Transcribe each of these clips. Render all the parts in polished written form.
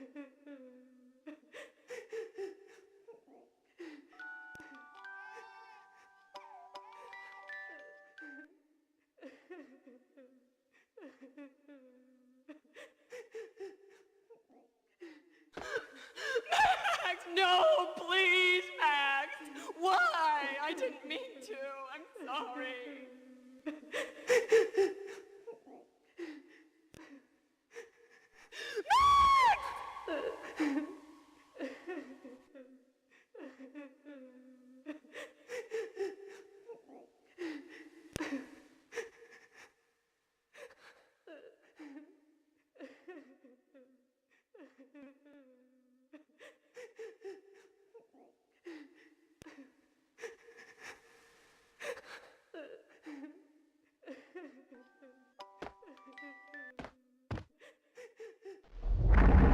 Max, no, please, Max. Why? I didn't mean to. I'm sorry.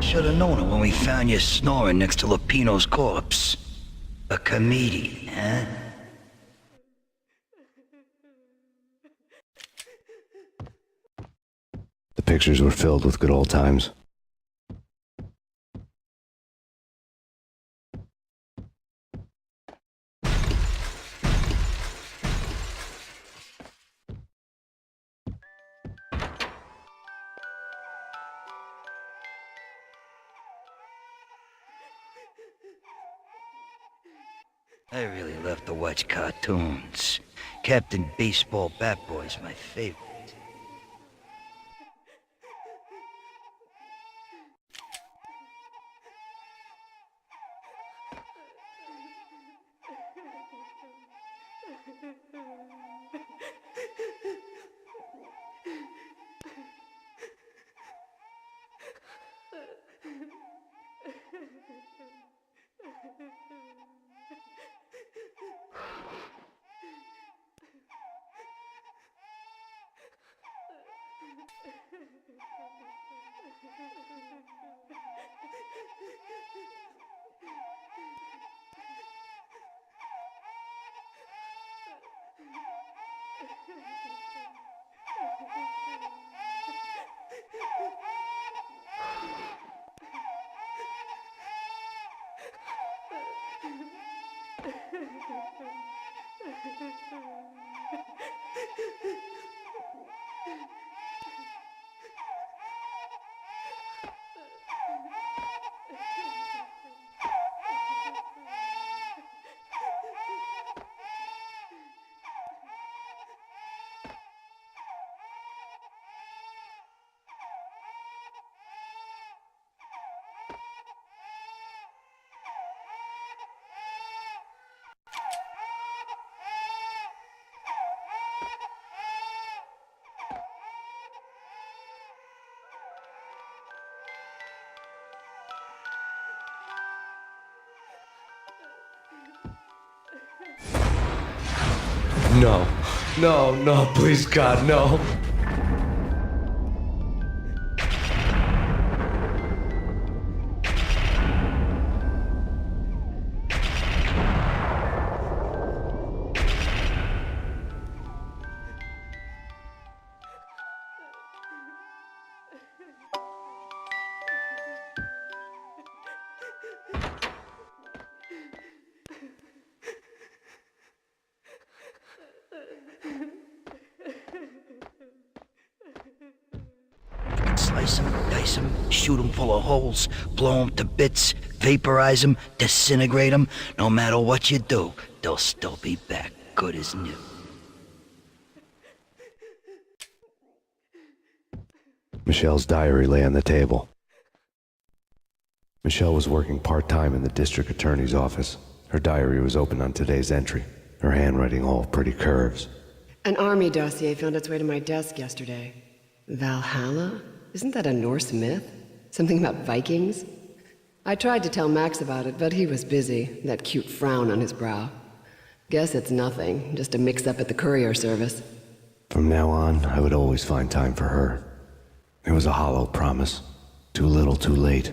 Should've known it when we found you snoring next to Lupino's corpse. A comedian, huh? The pictures were filled with good old times. I really love to watch cartoons. Captain Baseball Bat Boy's my favorite. No. No, no, please, God, no. Slice 'em, dice 'em, shoot 'em full of holes, blow 'em to bits, vaporize 'em, disintegrate 'em. No matter what you do, they'll still be back, good as new. Michelle's diary lay on the table. Michelle was working part-time in the district attorney's office. Her diary was open on today's entry, her handwriting all pretty curves. An army dossier found its way to my desk yesterday. Valhalla? Isn't that a Norse myth? Something about Vikings? I tried to tell Max about it, but he was busy, that cute frown on his brow. Guess it's nothing, just a mix-up at the courier service. From now on, I would always find time for her. It was a hollow promise. Too little, too late.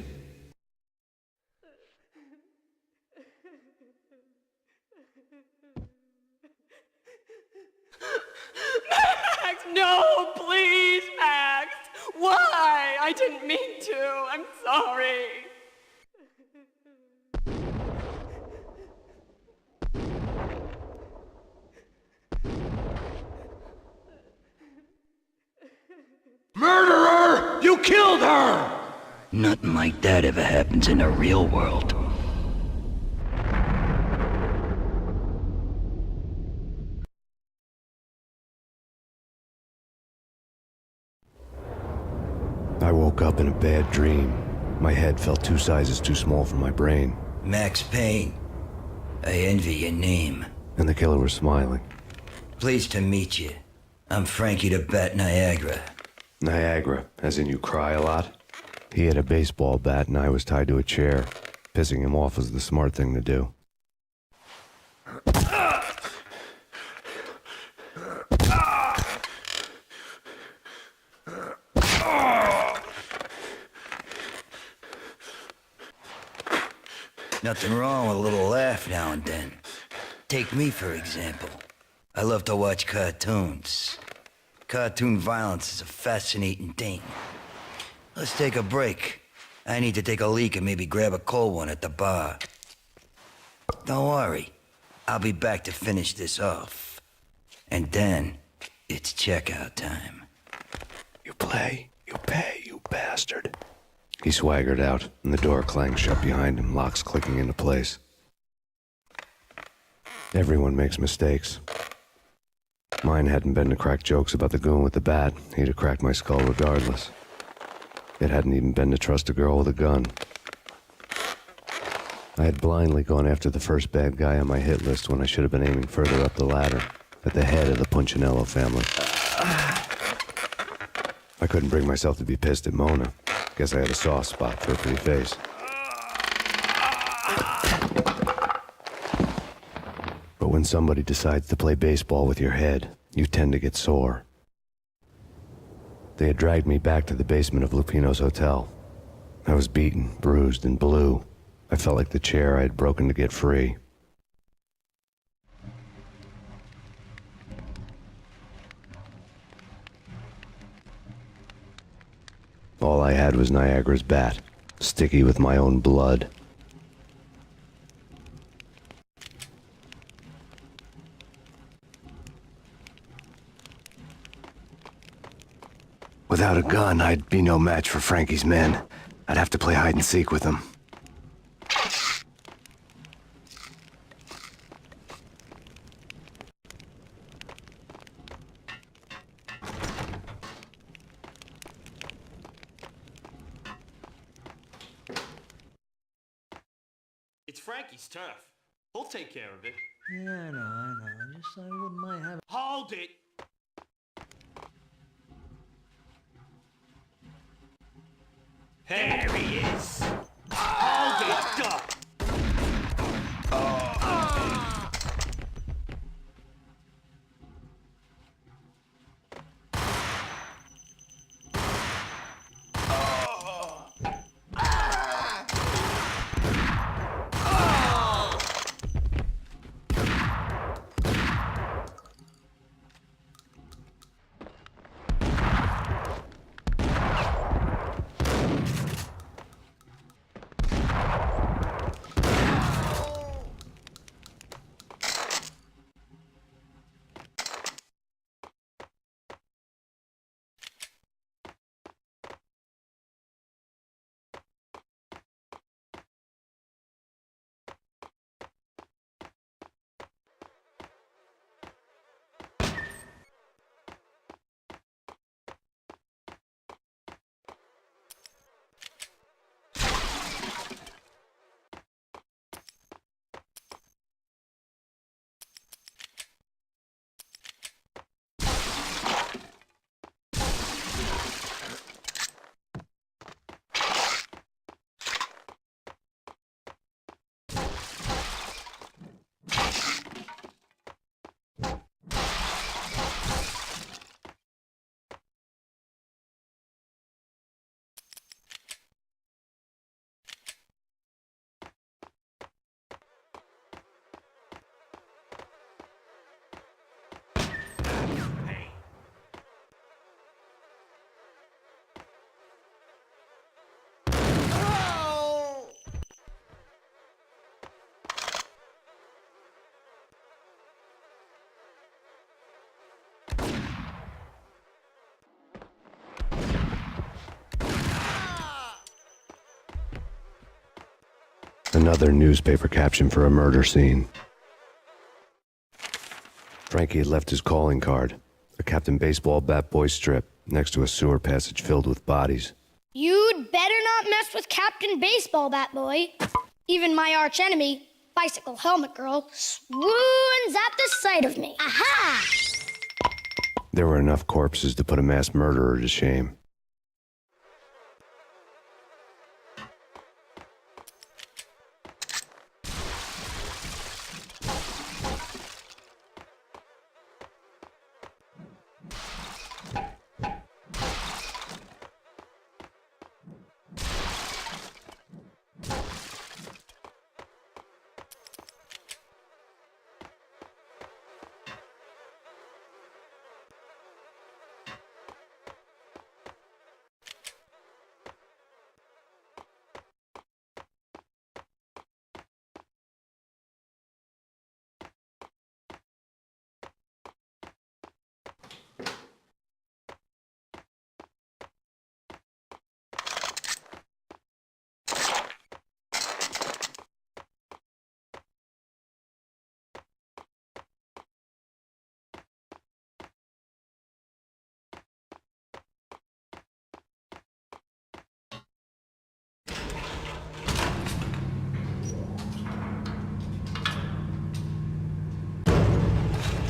Max, no, please, Max. Why? I didn't mean to. I'm sorry. Murderer! You killed her! Nothing like that ever happens in the real world. I woke up in a bad dream. My head felt 2 sizes too small for my brain, Max Payne. I envy your name. and the killer was smiling. Pleased to meet you. I'm Frankie the Bat Niagara. Niagara, as in you cry a lot? He had a baseball bat and I was tied to a chair. Pissing him off was the smart thing to do. Nothing wrong with a little laugh now and then. Take me, for example. I love to watch cartoons. Cartoon violence is a fascinating thing. Let's take a break. I need to take a leak and maybe grab a cold one at the bar. Don't worry. I'll be back to finish this off. And then, it's checkout time. You play, you pay, you bastard. He swaggered out, and the door clanged shut behind him, locks clicking into place. Everyone makes mistakes. Mine hadn't been to crack jokes about the goon with the bat. He'd have cracked my skull regardless. It hadn't even been to trust a girl with a gun. I had blindly gone after the first bad guy on my hit list when I should have been aiming further up the ladder, at the head of the Punchinello family. I couldn't bring myself to be pissed at Mona. Guess I had a soft spot for her pretty face. But when somebody decides to play baseball with your head, you tend to get sore. They had dragged me back to the basement of Lupino's hotel. I was beaten, bruised, and blue. I felt like the chair I had broken to get free. All I had was Niagara's bat, sticky with my own blood. Without a gun, I'd be no match for Frankie's men. I'd have to play hide and seek with them. It's Frankie's turf. He'll take care of it. Yeah, I know. I wouldn't mind having... Hold it! There he is! Hold it, duck! Another newspaper caption for a murder scene. Frankie had left his calling card, a Captain Baseball bat boy strip, next to a sewer passage filled with bodies. You'd better not mess with Captain Baseball Bat Boy. Even my archenemy, Bicycle Helmet Girl, swoons at the sight of me. Aha! There were enough corpses to put a mass murderer to shame.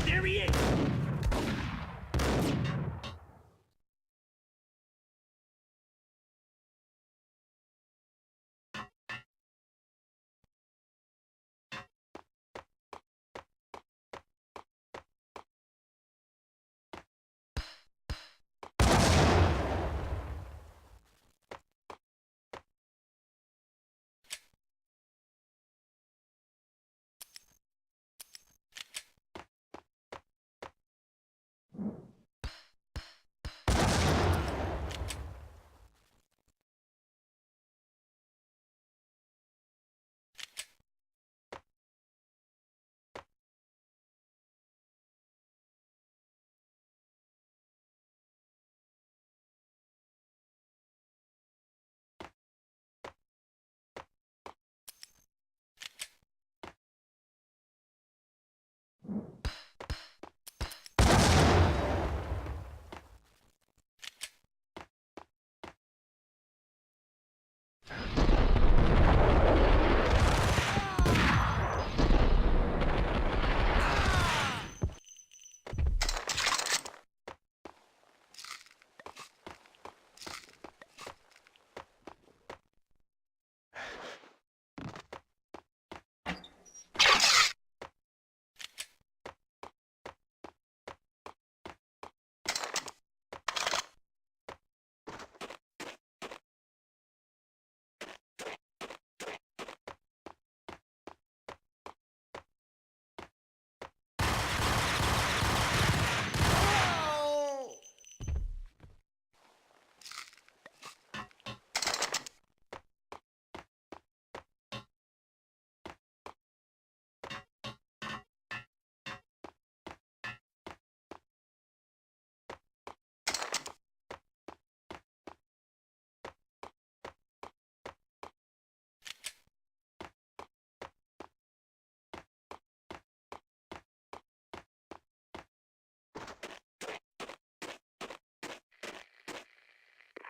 There he is!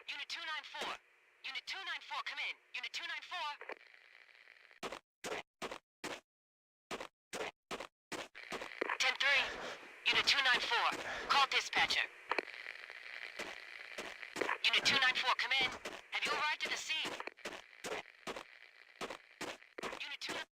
Unit 294. Unit 294, come in. Unit 294. 10-3. Unit 294. Call dispatcher. Unit 294, come in. Have you arrived at the scene? Unit 294.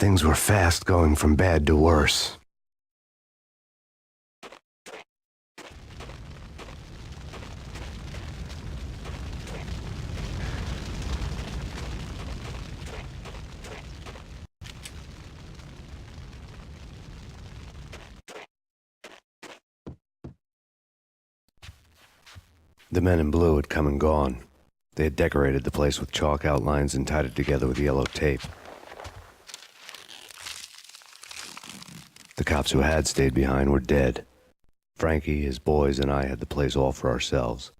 Things were fast going from bad to worse. The men in blue had come and gone. They had decorated the place with chalk outlines and tied it together with yellow tape. cops who had stayed behind were dead. Frankie, his boys, and I had the place all for ourselves.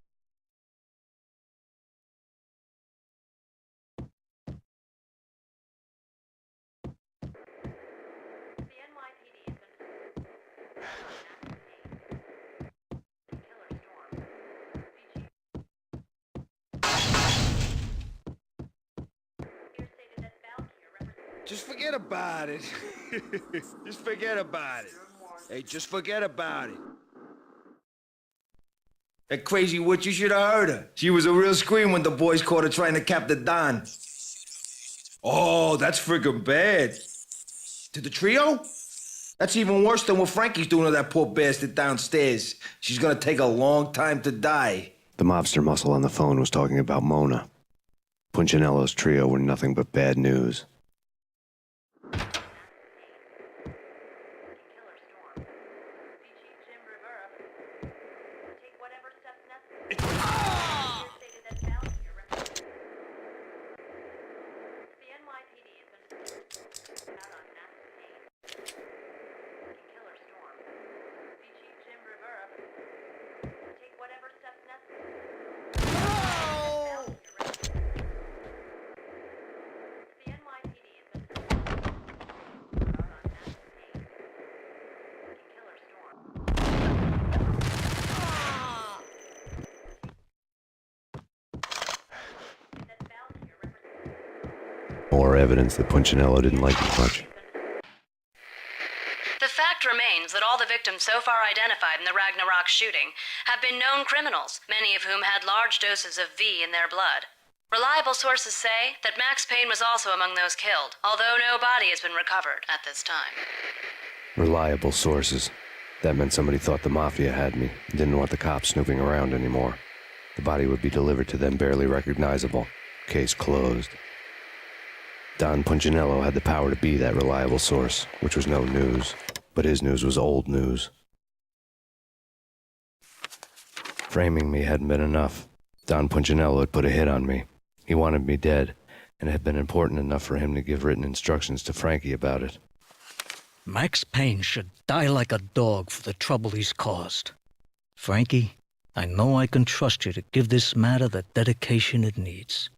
Just forget about it. Just forget about it. Hey, just forget about it. That crazy witch, you should have heard her. She was a real scream when the boys caught her trying to cap the Don. Oh, that's freaking bad. To the trio? That's even worse than what Frankie's doing to that poor bastard downstairs. She's gonna take a long time to die. The mobster muscle on the phone was talking about Mona. Punchinello's trio were nothing but bad news. More evidence that Punchinello didn't like it much. The fact remains that all the victims so far identified in the Ragnarok shooting have been known criminals, many of whom had large doses of V in their blood. Reliable sources say that Max Payne was also among those killed, although no body has been recovered at this time. Reliable sources. That meant somebody thought the Mafia had me, and didn't want the cops snooping around anymore. The body would be delivered to them barely recognizable. Case closed. Don Punchinello had the power to be that reliable source, which was no news. But his news was old news. Framing me hadn't been enough. Don Punchinello had put a hit on me. He wanted me dead, and it had been important enough for him to give written instructions to Frankie about it. Max Payne should die like a dog for the trouble he's caused. Frankie, I know I can trust you to give this matter the dedication it needs.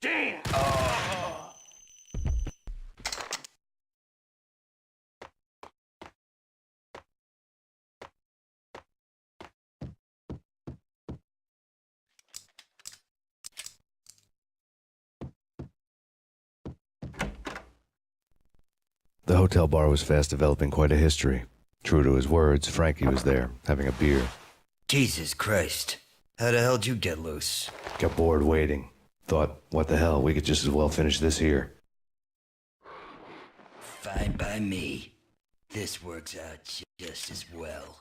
Damn! The hotel bar was fast developing quite a history. True to his words, Frankie was there, having a beer. Jesus Christ. How the hell'd you get loose? Got bored waiting. Thought, what the hell, we could just as well finish this here. Fine by me. This works out just as well.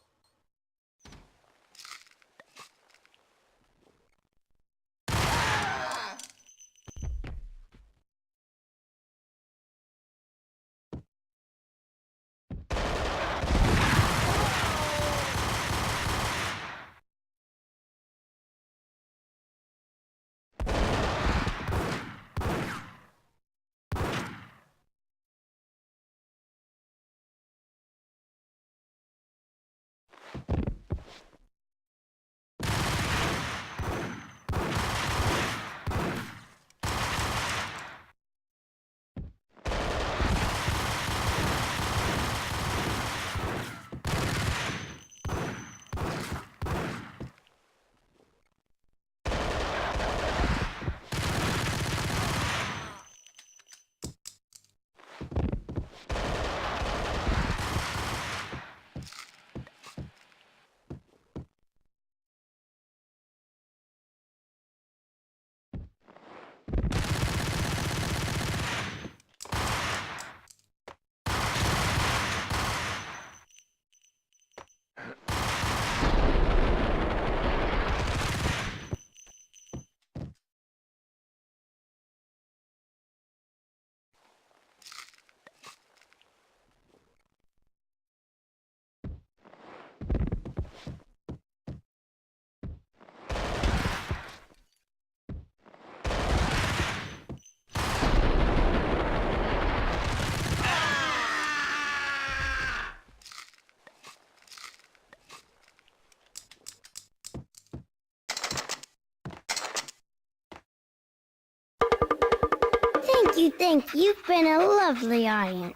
you think you've been a lovely aunt.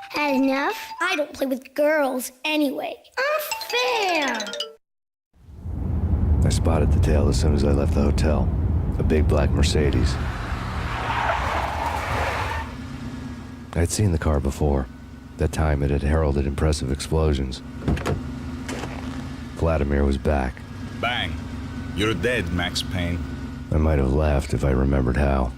Had enough? I don't play with girls anyway. Unfair! I spotted the tail as soon as I left the hotel. A big black Mercedes. I'd seen the car before. That time it had heralded impressive explosions. Vladimir was back. Bang! You're dead, Max Payne. I might have laughed if I remembered how.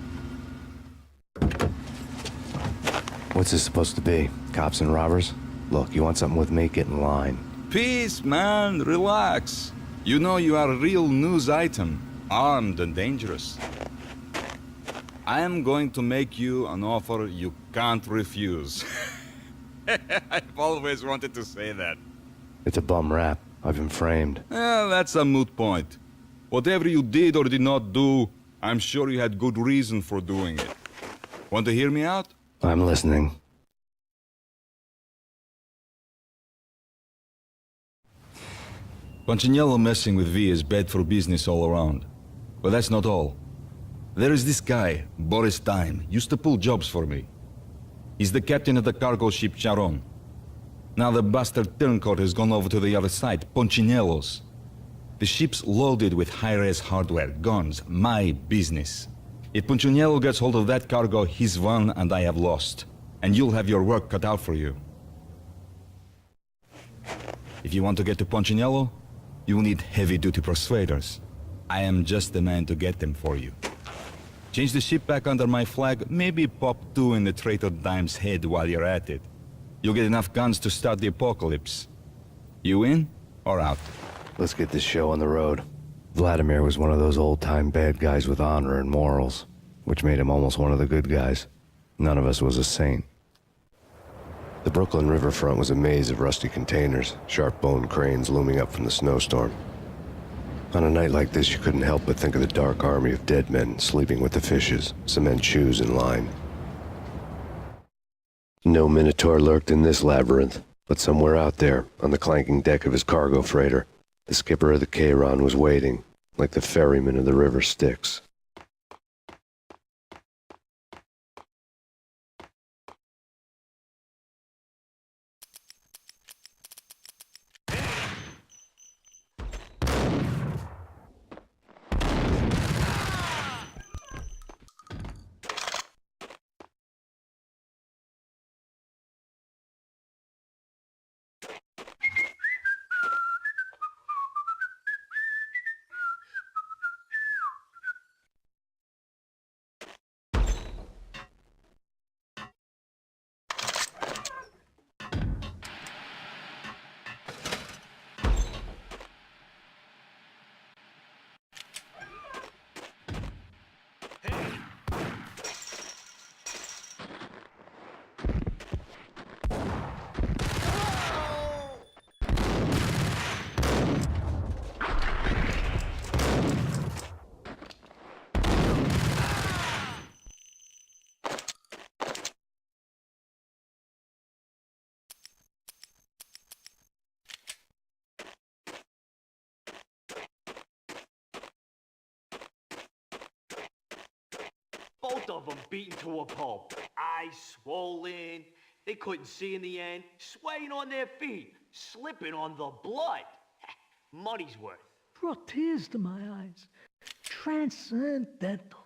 What's this supposed to be? Cops and robbers? Look, you want something with me? Get in line. Peace, man. Relax. You know you are a real news item. Armed and dangerous. I am going to make you an offer you can't refuse. I've always wanted to say that. It's a bum rap. I've been framed. Well, that's a moot point. Whatever you did or did not do, I'm sure you had good reason for doing it. Want to hear me out? I'm listening. Punchinello messing with V is bad for business all around. But that's not all. There is this guy, Boris Time, used to pull jobs for me. He's the captain of the cargo ship Charon. Now the bastard turncoat has gone over to the other side, Punchinello's. The ship's loaded with high-res hardware, guns, my business. If Punchinello gets hold of that cargo, he's won and I have lost. And you'll have your work cut out for you. If you want to get to Punchinello, you'll need heavy-duty persuaders. I am just the man to get them for you. Change the ship back under my flag, maybe pop 2 in the traitor Dime's head while you're at it. You'll get enough guns to start the apocalypse. You in or out? Let's get this show on the road. Vladimir was one of those old-time bad guys with honor and morals, which made him almost one of the good guys. None of us was a saint. The Brooklyn riverfront was a maze of rusty containers, sharp-boned cranes looming up from the snowstorm. On a night like this, you couldn't help but think of the dark army of dead men sleeping with the fishes, cement shoes in line. No Minotaur lurked in this labyrinth, but somewhere out there, on the clanking deck of his cargo freighter, the skipper of the Chiron was waiting, like the ferryman of the river Styx. Both of them beaten to a pulp. Eyes swollen. They couldn't see in the end. Swaying on their feet. Slipping on the blood. Money's worth. Brought tears to my eyes. Transcendental.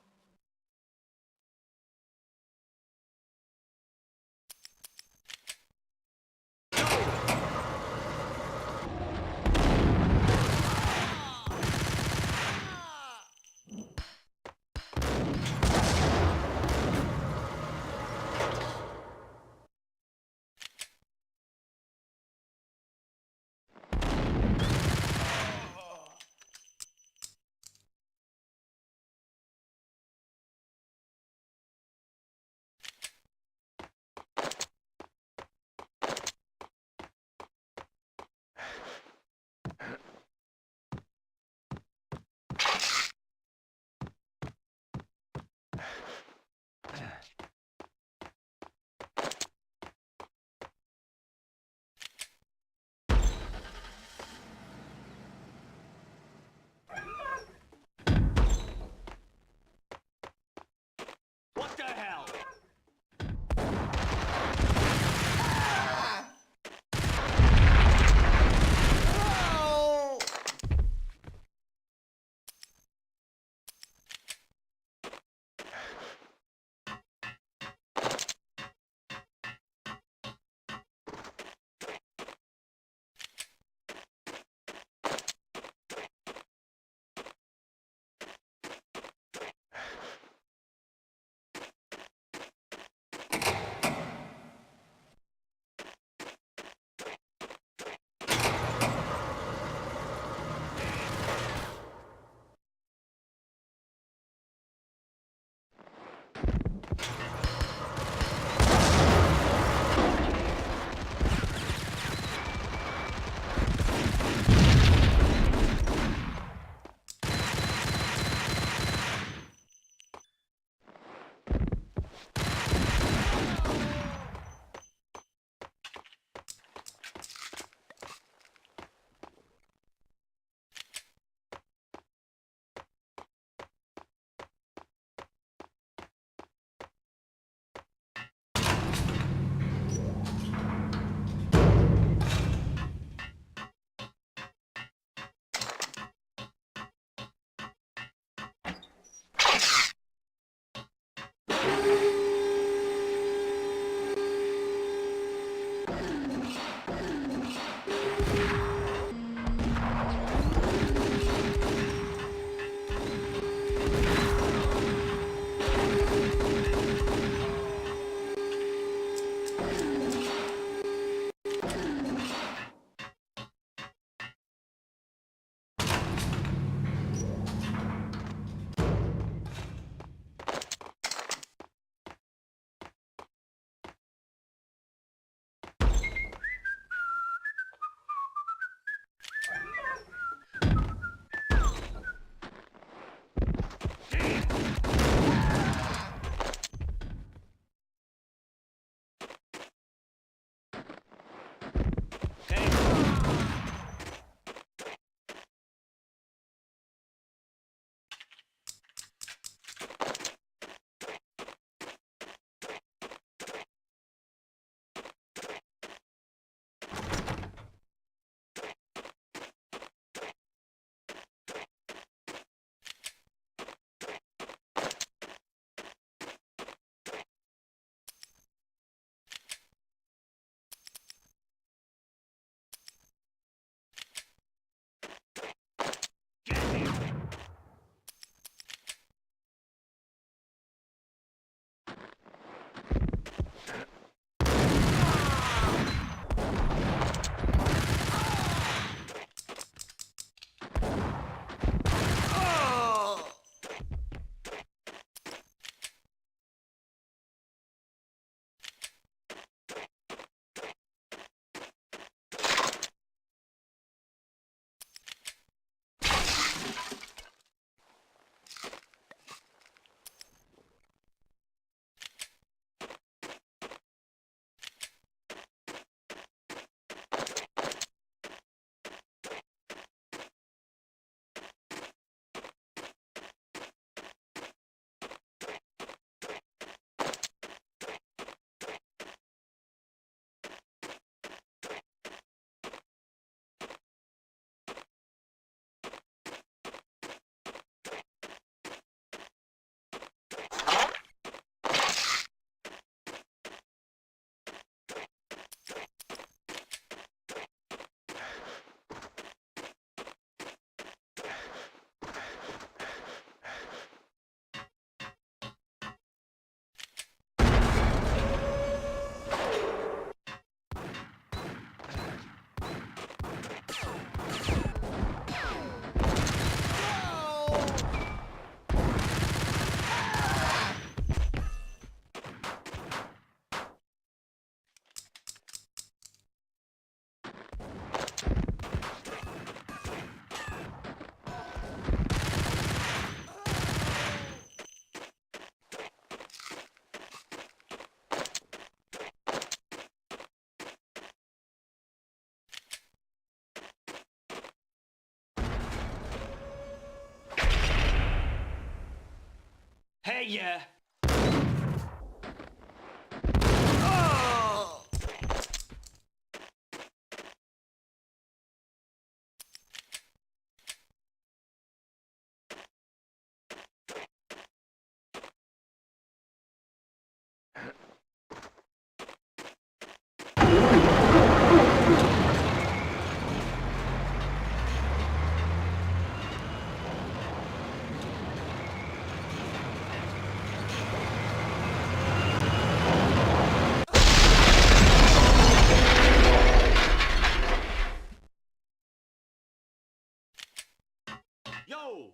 get ya! Yo!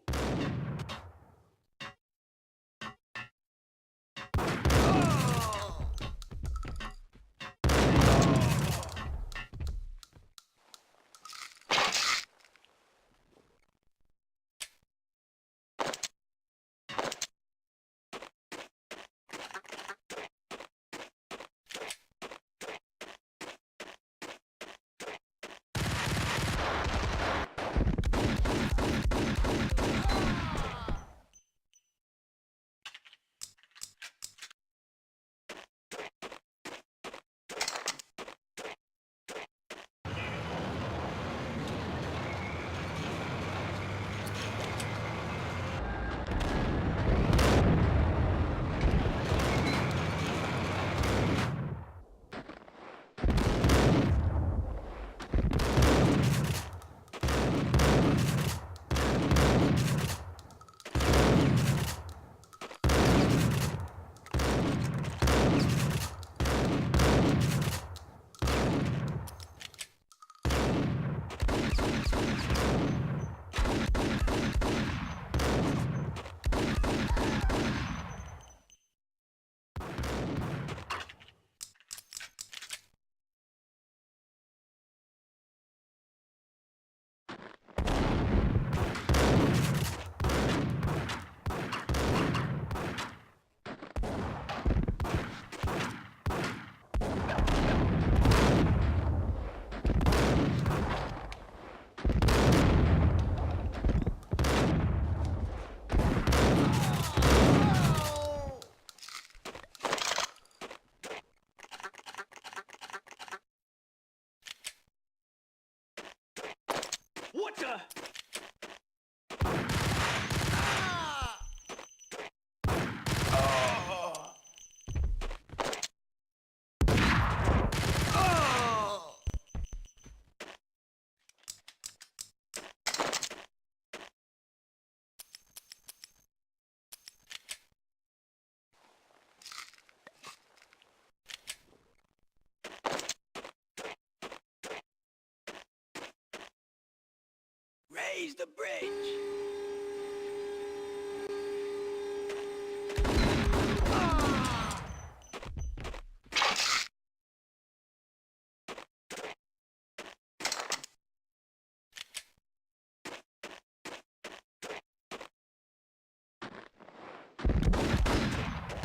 What the? Raise the bridge!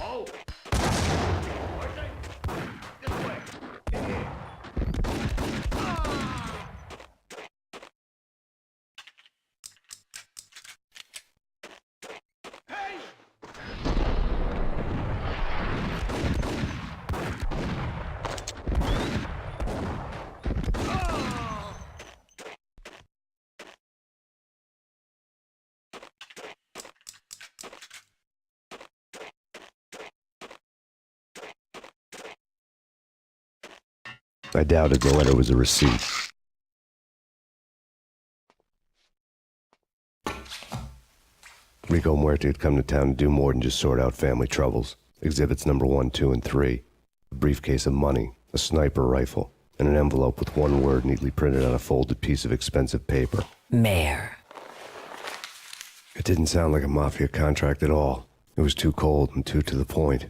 Oh! Where's it? This way! In here! Hey! I doubted the letter was a receipt. Rico Muerte had come to town to do more than just sort out family troubles. Exhibits number 1, 2, and 3. A briefcase of money, a sniper rifle, and an envelope with one word neatly printed on a folded piece of expensive paper. Mayor. It didn't sound like a mafia contract at all. It was too cold and too to the point.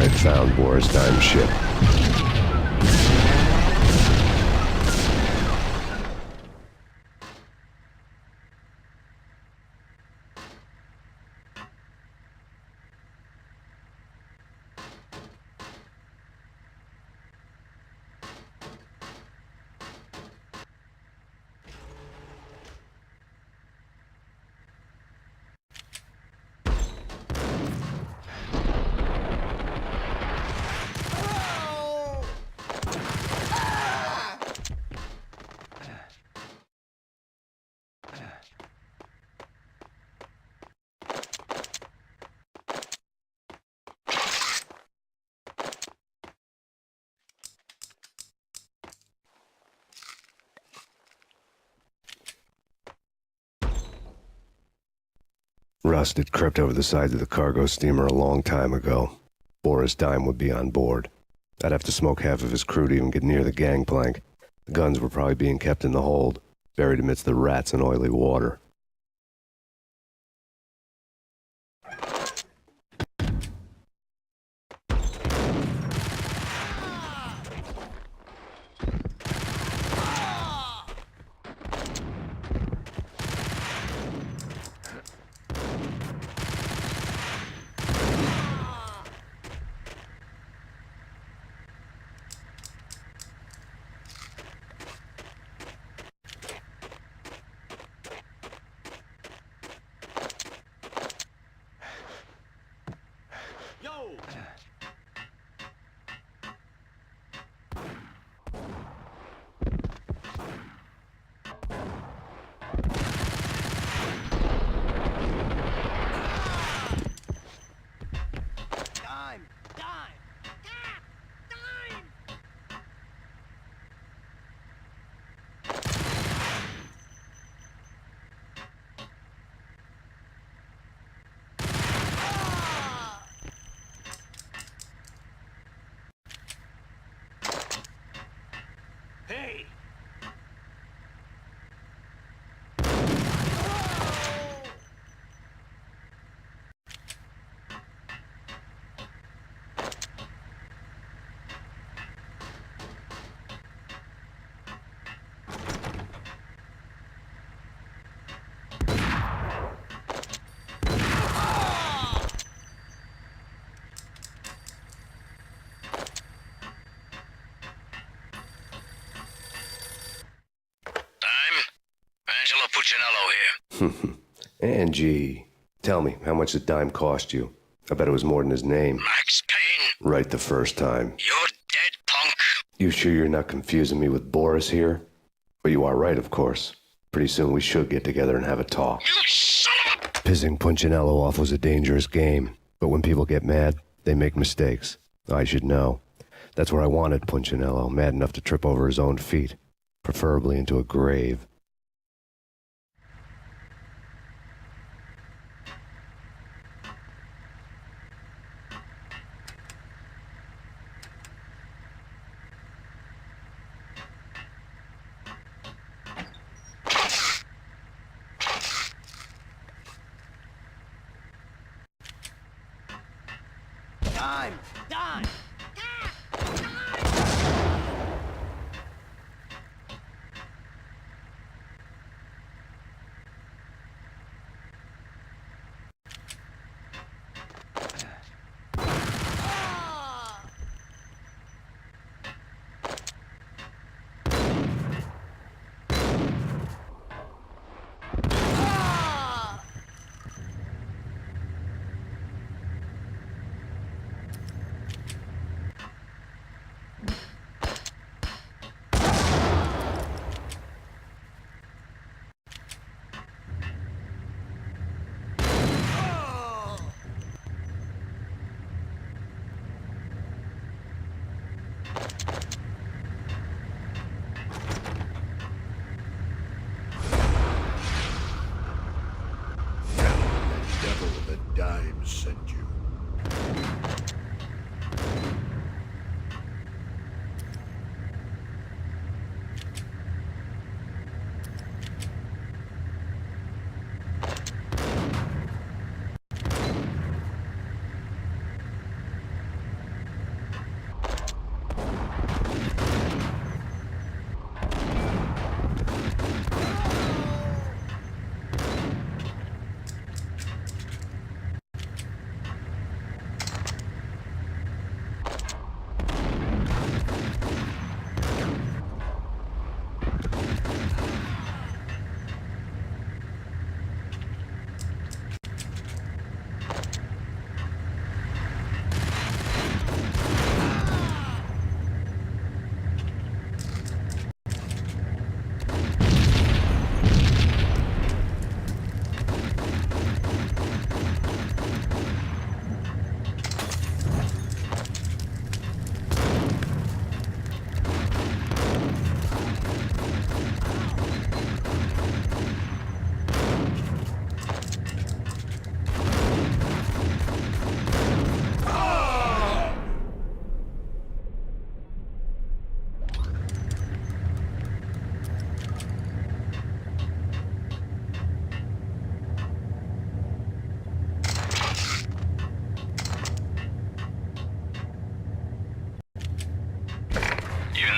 had found Boris Dime's ship. Rust had crept over the sides of the cargo steamer a long time ago. Boris Dime would be on board. I'd have to smoke half of his crew to even get near the gangplank. The guns were probably being kept in the hold, buried amidst the rats and oily water. Yo! Dime! Dime! Dime! Hey! Angelo Puccinello here. Angie, tell me, how much did Dime cost you? I bet it was more than his name. Max Payne. Right the first time. You're dead, punk. You sure you're not confusing me with Boris here? But you are right, of course. Pretty soon we should get together and have a talk. You son of a... Pissing Punchinello off was a dangerous game, but when people get mad, they make mistakes. I should know. That's where I wanted Punchinello, mad enough to trip over his own feet, preferably into a grave. Dime! Dime!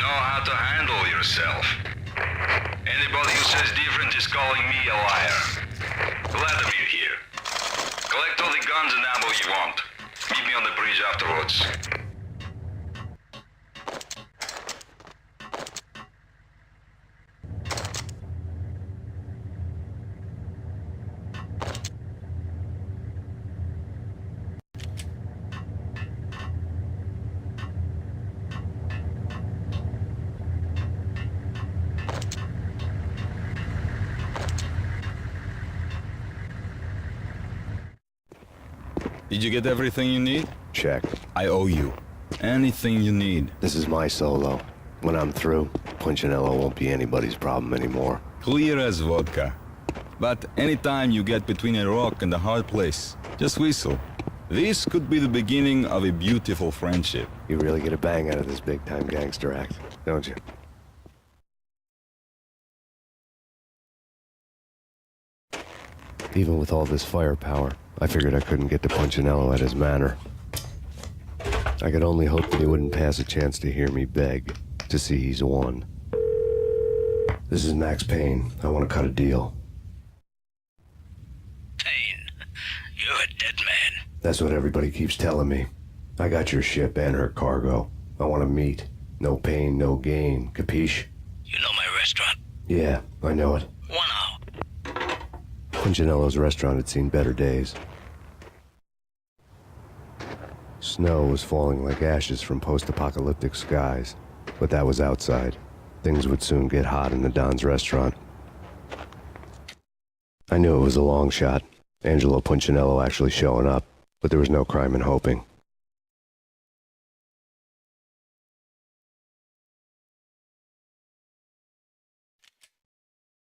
know how to handle yourself. Anybody who says different is calling me a liar. Vladimir here. Collect all the guns and ammo you want. Meet me on the bridge afterwards. Did you get everything you need? Check. I owe you. Anything you need. This is my solo. When I'm through, Punchinello won't be anybody's problem anymore. Clear as vodka. But anytime you get between a rock and a hard place, just whistle. This could be the beginning of a beautiful friendship. You really get a bang out of this big-time gangster act, don't you? Even with all this firepower, I figured I couldn't get to Punchinello at his manor. I could only hope that he wouldn't pass a chance to hear me beg, to see he's won. This is Max Payne. I want to cut a deal. Payne, you're a dead man. That's what everybody keeps telling me. I got your ship and her cargo. I want to meet. No pain, no gain. Capiche? You know my restaurant? Yeah, I know it. 1 hour. Punchinello's restaurant had seen better days. Snow was falling like ashes from post-apocalyptic skies, but that was outside. Things would soon get hot in the Don's restaurant. I knew it was a long shot, Angelo Punchinello actually showing up, but there was no crime in hoping.